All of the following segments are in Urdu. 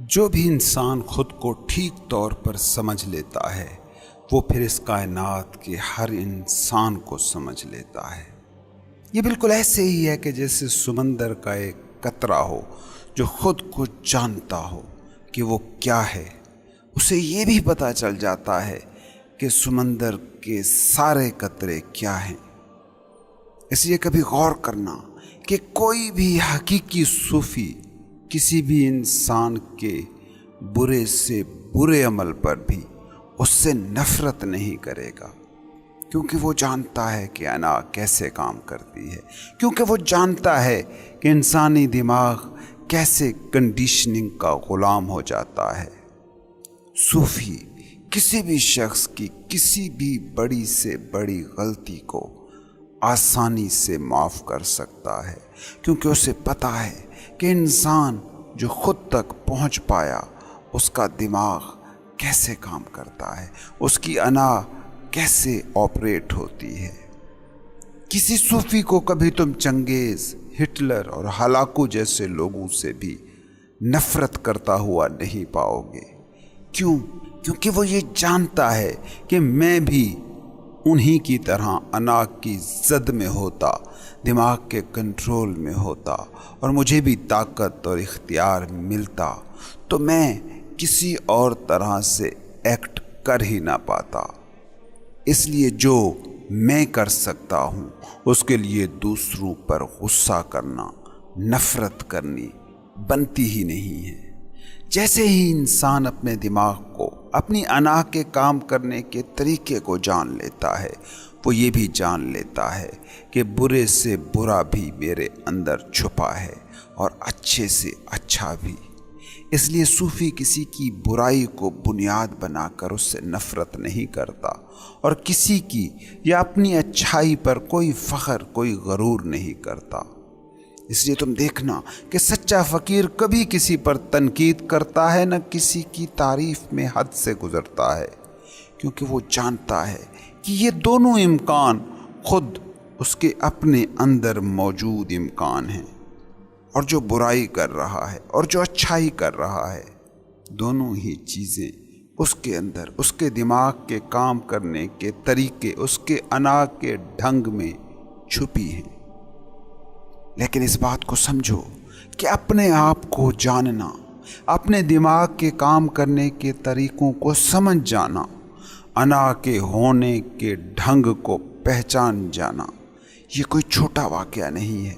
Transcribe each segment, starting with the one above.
جو بھی انسان خود کو ٹھیک طور پر سمجھ لیتا ہے وہ پھر اس کائنات کے ہر انسان کو سمجھ لیتا ہے۔ یہ بالکل ایسے ہی ہے کہ جیسے سمندر کا ایک قطرہ ہو جو خود کو جانتا ہو کہ وہ کیا ہے، اسے یہ بھی پتہ چل جاتا ہے کہ سمندر کے سارے قطرے کیا ہیں۔ اس لیے کبھی غور کرنا کہ کوئی بھی حقیقی صوفی کسی بھی انسان کے برے سے برے عمل پر بھی اس سے نفرت نہیں کرے گا، کیونکہ وہ جانتا ہے کہ انا کیسے کام کرتی ہے، کیونکہ وہ جانتا ہے کہ انسانی دماغ کیسے کنڈیشننگ کا غلام ہو جاتا ہے۔ صوفی کسی بھی شخص کی کسی بھی بڑی سے بڑی غلطی کو آسانی سے معاف کر سکتا ہے، کیونکہ اسے پتہ ہے کہ انسان جو خود تک پہنچ پایا اس کا دماغ کیسے کام کرتا ہے، اس کی انا کیسے آپریٹ ہوتی ہے۔ کسی صوفی کو کبھی تم چنگیز، ہٹلر اور ہلاکو جیسے لوگوں سے بھی نفرت کرتا ہوا نہیں پاؤ گے۔ کیونکہ وہ یہ جانتا ہے کہ میں بھی انہی کی طرح انا کی زد میں ہوتا، دماغ کے کنٹرول میں ہوتا، اور مجھے بھی طاقت اور اختیار ملتا تو میں کسی اور طرح سے ایکٹ کر ہی نہ پاتا۔ اس لیے جو میں کر سکتا ہوں اس کے لیے دوسروں پر غصہ کرنا، نفرت کرنی بنتی ہی نہیں ہے۔ جیسے ہی انسان اپنے دماغ کو، اپنی انا کے کام کرنے کے طریقے کو جان لیتا ہے، وہ یہ بھی جان لیتا ہے کہ برے سے برا بھی میرے اندر چھپا ہے اور اچھے سے اچھا بھی۔ اس لیے صوفی کسی کی برائی کو بنیاد بنا کر اس سے نفرت نہیں کرتا، اور کسی کی یا اپنی اچھائی پر کوئی فخر، کوئی غرور نہیں کرتا۔ اس لیے تم دیکھنا کہ سچا فقیر کبھی کسی پر تنقید کرتا ہے نہ کسی کی تعریف میں حد سے گزرتا ہے، کیونکہ وہ جانتا ہے کہ یہ دونوں امکان خود اس کے اپنے اندر موجود امکان ہیں، اور جو برائی کر رہا ہے اور جو اچھائی کر رہا ہے، دونوں ہی چیزیں اس کے اندر، اس کے دماغ کے کام کرنے کے طریقے، اس کے انا کے ڈھنگ میں چھپی ہیں۔ لیکن اس بات کو سمجھو کہ اپنے آپ کو جاننا، اپنے دماغ کے کام کرنے کے طریقوں کو سمجھ جانا، انا کے ہونے کے ڈھنگ کو پہچان جانا، یہ کوئی چھوٹا واقعہ نہیں ہے۔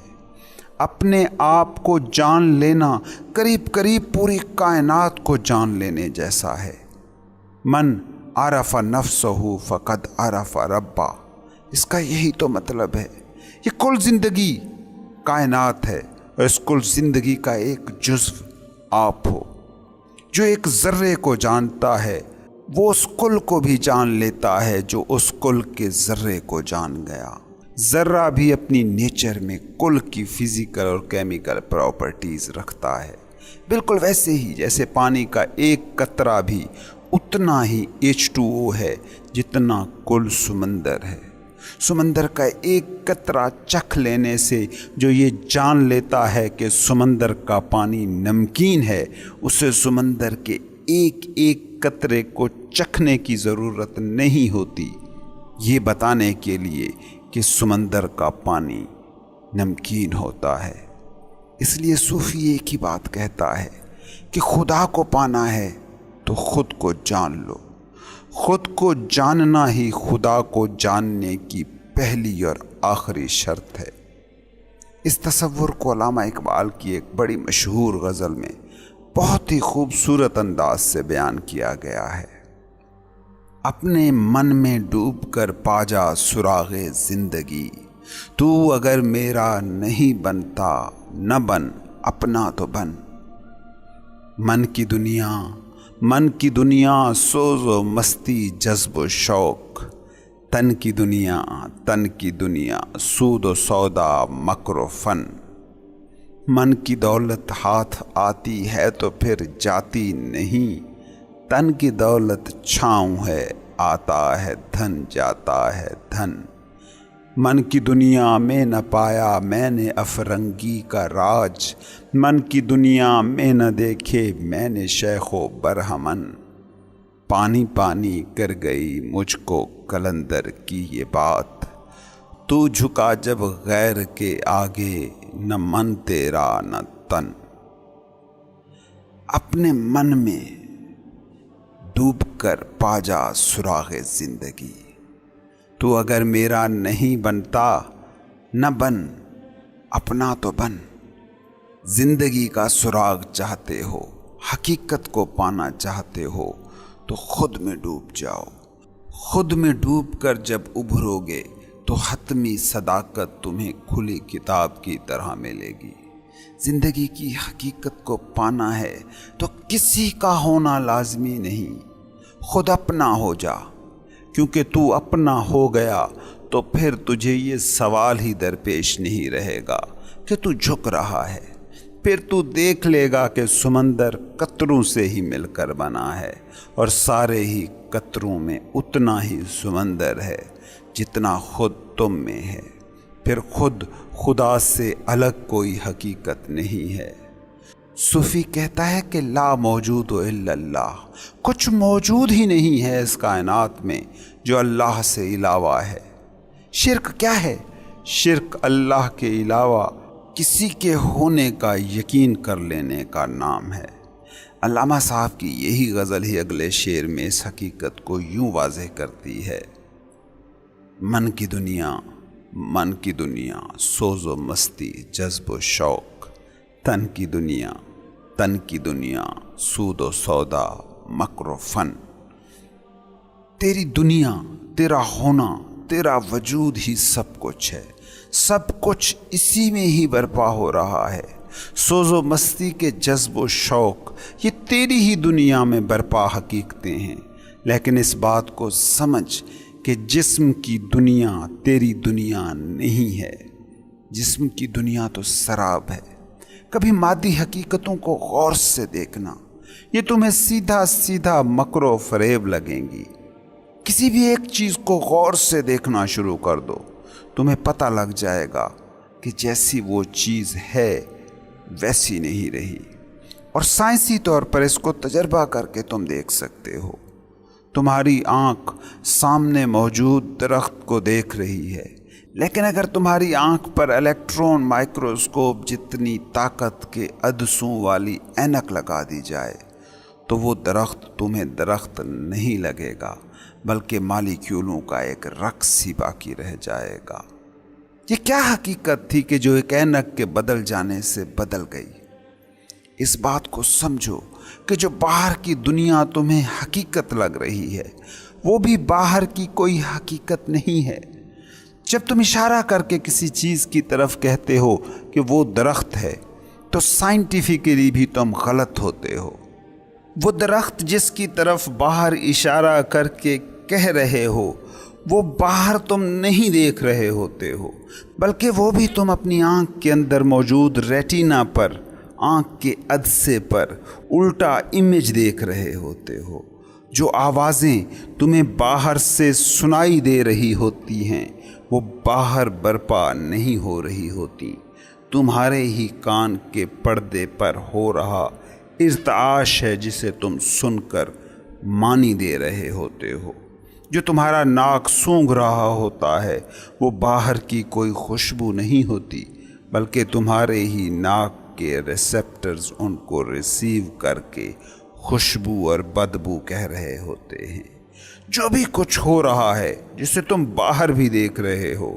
اپنے آپ کو جان لینا قریب قریب پوری کائنات کو جان لینے جیسا ہے۔ من عرف نفسہ فقد عرف ربہ، اس کا یہی تو مطلب ہے۔ یہ کل زندگی کائنات ہے، اور اس کل زندگی کا ایک جزو آپ ہو۔ جو ایک ذرے کو جانتا ہے وہ اس کل کو بھی جان لیتا ہے جو اس کل کے ذرے کو جان گیا۔ ذرہ بھی اپنی نیچر میں کل کی فزیکل اور کیمیکل پراپرٹیز رکھتا ہے، بالکل ویسے ہی جیسے پانی کا ایک قطرہ بھی اتنا ہی H2O ہے جتنا کل سمندر ہے۔ سمندر کا ایک قطرہ چکھ لینے سے جو یہ جان لیتا ہے کہ سمندر کا پانی نمکین ہے، اسے سمندر کے ایک ایک قطرے کو چکھنے کی ضرورت نہیں ہوتی یہ بتانے کے لیے کہ سمندر کا پانی نمکین ہوتا ہے۔ اس لیے صوفی ایک ہی بات کہتا ہے کہ خدا کو پانا ہے تو خود کو جان لو۔ خود کو جاننا ہی خدا کو جاننے کی پہلی اور آخری شرط ہے۔ اس تصور کو علامہ اقبال کی ایک بڑی مشہور غزل میں بہت ہی خوبصورت انداز سے بیان کیا گیا ہے۔ اپنے من میں ڈوب کر پا جا سراغ زندگی، تو اگر میرا نہیں بنتا نہ بن، اپنا تو بن۔ من کی دنیا سوز و مستی، جذب و شوق، تن کی دنیا سود و سودا، مکر و فن۔ من کی دولت ہاتھ آتی ہے تو پھر جاتی نہیں، تن کی دولت چھاؤں ہے، آتا ہے دھن، جاتا ہے دھن۔ من کی دنیا میں نہ پایا میں نے افرنگی کا راج، من کی دنیا میں نہ دیکھے میں نے شیخ و برہمن، پانی پانی کر گئی مجھ کو قلندر کی یہ بات، تو جھکا جب غیر کے آگے نہ من تیرا نہ تن۔ اپنے من میں ڈوب کر پا جا سراغ زندگی، تو اگر میرا نہیں بنتا نہ بن، اپنا تو بن۔ زندگی کا سراغ چاہتے ہو، حقیقت کو پانا چاہتے ہو تو خود میں ڈوب جاؤ۔ خود میں ڈوب کر جب ابھرو گے تو حتمی صداقت تمہیں کھلی کتاب کی طرح ملے گی۔ زندگی کی حقیقت کو پانا ہے تو کسی کا ہونا لازمی نہیں، خود اپنا ہو جا، کیونکہ تو اپنا ہو گیا تو پھر تجھے یہ سوال ہی درپیش نہیں رہے گا کہ تو جھک رہا ہے۔ پھر تو دیکھ لے گا کہ سمندر قطروں سے ہی مل کر بنا ہے، اور سارے ہی قطروں میں اتنا ہی سمندر ہے جتنا خود تم میں ہے۔ پھر خود خدا سے الگ کوئی حقیقت نہیں ہے۔ صوفی کہتا ہے کہ لا موجود الا اللہ، کچھ موجود ہی نہیں ہے اس کائنات میں جو اللہ سے علاوہ ہے۔ شرک کیا ہے؟ شرک اللہ کے علاوہ کسی کے ہونے کا یقین کر لینے کا نام ہے۔ علامہ صاحب کی یہی غزل ہی اگلے شعر میں اس حقیقت کو یوں واضح کرتی ہے: من کی دنیا، من کی دنیا، سوز و مستی، جذب و شوق، تن کی دنیا، تن کی دنیا، سود و سودا، مکر و فن۔ تیری دنیا، تیرا ہونا، تیرا وجود ہی سب کچھ ہے، سب کچھ اسی میں ہی برپا ہو رہا ہے۔ سوز و مستی کے جذب و شوق یہ تیری ہی دنیا میں برپا حقیقتیں ہیں، لیکن اس بات کو سمجھ کہ جسم کی دنیا تیری دنیا نہیں ہے۔ جسم کی دنیا تو سراب ہے۔ کبھی مادی حقیقتوں کو غور سے دیکھنا، یہ تمہیں سیدھا سیدھا مکر و فریب لگیں گی۔ کسی بھی ایک چیز کو غور سے دیکھنا شروع کر دو، تمہیں پتہ لگ جائے گا کہ جیسی وہ چیز ہے ویسی نہیں رہی، اور سائنسی طور پر اس کو تجربہ کر کے تم دیکھ سکتے ہو۔ تمہاری آنکھ سامنے موجود درخت کو دیکھ رہی ہے، لیکن اگر تمہاری آنکھ پر الیکٹرون مائکروسکوپ جتنی طاقت کے عدسوں والی اینک لگا دی جائے تو وہ درخت تمہیں درخت نہیں لگے گا، بلکہ مالیکیولوں کا ایک رقص ہی باقی رہ جائے گا۔ یہ کیا حقیقت تھی کہ جو ایک اینک کے بدل جانے سے بدل گئی؟ اس بات کو سمجھو کہ جو باہر کی دنیا تمہیں حقیقت لگ رہی ہے وہ بھی باہر کی کوئی حقیقت نہیں ہے۔ جب تم اشارہ کر کے کسی چیز کی طرف کہتے ہو کہ وہ درخت ہے تو سائنٹیفکلی بھی تم غلط ہوتے ہو۔ وہ درخت جس کی طرف باہر اشارہ کر کے کہہ رہے ہو وہ باہر تم نہیں دیکھ رہے ہوتے ہو، بلکہ وہ بھی تم اپنی آنکھ کے اندر موجود ریٹینا پر، آنکھ کے عدسے پر الٹا امیج دیکھ رہے ہوتے ہو۔ جو آوازیں تمہیں باہر سے سنائی دے رہی ہوتی ہیں وہ باہر برپا نہیں ہو رہی ہوتی، تمہارے ہی کان کے پردے پر ہو رہا ارتعاش ہے جسے تم سن کر معنی دے رہے ہوتے ہو۔ جو تمہارا ناک سونگھ رہا ہوتا ہے وہ باہر کی کوئی خوشبو نہیں ہوتی، بلکہ تمہارے ہی ناک کے ریسیپٹرز ان کو ریسیو کر کے خوشبو اور بدبو کہہ رہے ہوتے ہیں۔ جو بھی کچھ ہو رہا ہے جسے تم باہر بھی دیکھ رہے ہو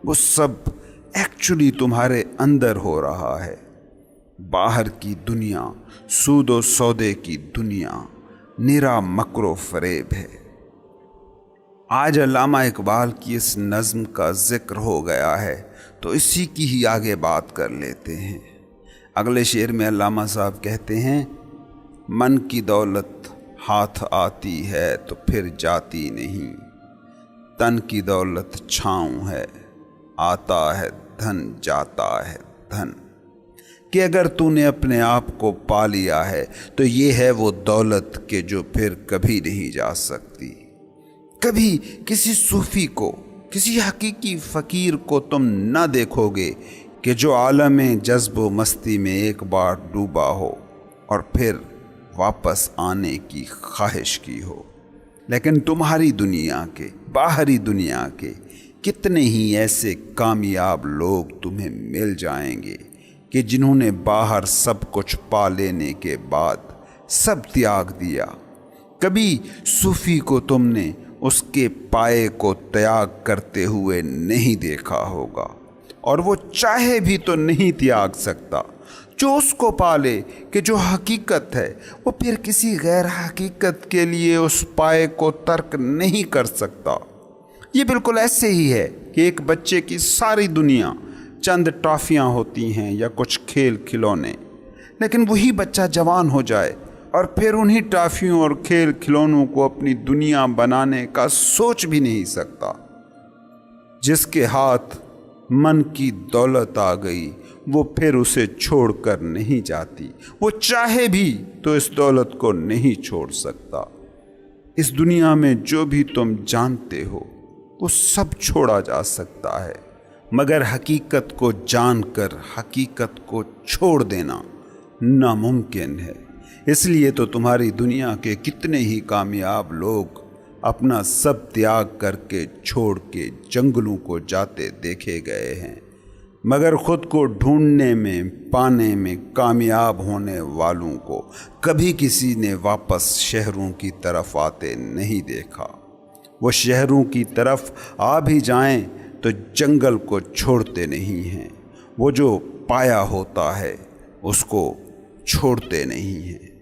وہ سب ایکچولی تمہارے اندر ہو رہا ہے۔ باہر کی دنیا، سود و سودے کی دنیا، نرا مکر و فریب ہے۔ آج علامہ اقبال کی اس نظم کا ذکر ہو گیا ہے تو اسی کی ہی آگے بات کر لیتے ہیں۔ اگلے شعر میں علامہ صاحب کہتے ہیں: من کی دولت ہاتھ آتی ہے تو پھر جاتی نہیں، تن کی دولت چھاؤں ہے، آتا ہے دھن جاتا ہے دھن۔ کہ اگر تو نے اپنے آپ کو پا لیا ہے تو یہ ہے وہ دولت کہ جو پھر کبھی نہیں جا سکتی۔ کبھی کسی صوفی کو کسی حقیقی فقیر کو تم نہ دیکھوگے کہ جو عالم جذب و مستی میں ایک بار ڈوبا ہو اور پھر واپس آنے کی خواہش کی ہو۔ لیکن تمہاری دنیا کے، باہری دنیا کے کتنے ہی ایسے کامیاب لوگ تمہیں مل جائیں گے کہ جنہوں نے باہر سب کچھ پا لینے کے بعد سب تیاگ دیا۔ کبھی صوفی کو تم نے اس کے پائے کو تیاگ کرتے ہوئے نہیں دیکھا ہوگا، اور وہ چاہے بھی تو نہیں تیاگ سکتا۔ جو اس کو پالے کہ جو حقیقت ہے، وہ پھر کسی غیر حقیقت کے لیے اس پائے کو ترک نہیں کر سکتا۔ یہ بالکل ایسے ہی ہے کہ ایک بچے کی ساری دنیا چند ٹافیاں ہوتی ہیں یا کچھ کھیل کھلونے، لیکن وہی بچہ جوان ہو جائے اور پھر انہی ٹافیوں اور کھیل کھلونوں کو اپنی دنیا بنانے کا سوچ بھی نہیں سکتا۔ جس کے ہاتھ من کی دولت آ گئی، وہ پھر اسے چھوڑ کر نہیں جاتی۔ وہ چاہے بھی تو اس دولت کو نہیں چھوڑ سکتا۔ اس دنیا میں جو بھی تم جانتے ہو وہ سب چھوڑا جا سکتا ہے، مگر حقیقت کو جان کر حقیقت کو چھوڑ دینا ناممکن ہے۔ اس لیے تو تمہاری دنیا کے کتنے ہی کامیاب لوگ اپنا سب تیاگ کر کے چھوڑ کے جنگلوں کو جاتے دیکھے گئے ہیں، مگر خود کو ڈھونڈنے میں، پانے میں کامیاب ہونے والوں کو کبھی کسی نے واپس شہروں کی طرف آتے نہیں دیکھا۔ وہ شہروں کی طرف آ بھی جائیں تو جنگل کو چھوڑتے نہیں ہیں۔ وہ جو پایا ہوتا ہے اس کو چھوڑتے نہیں ہیں۔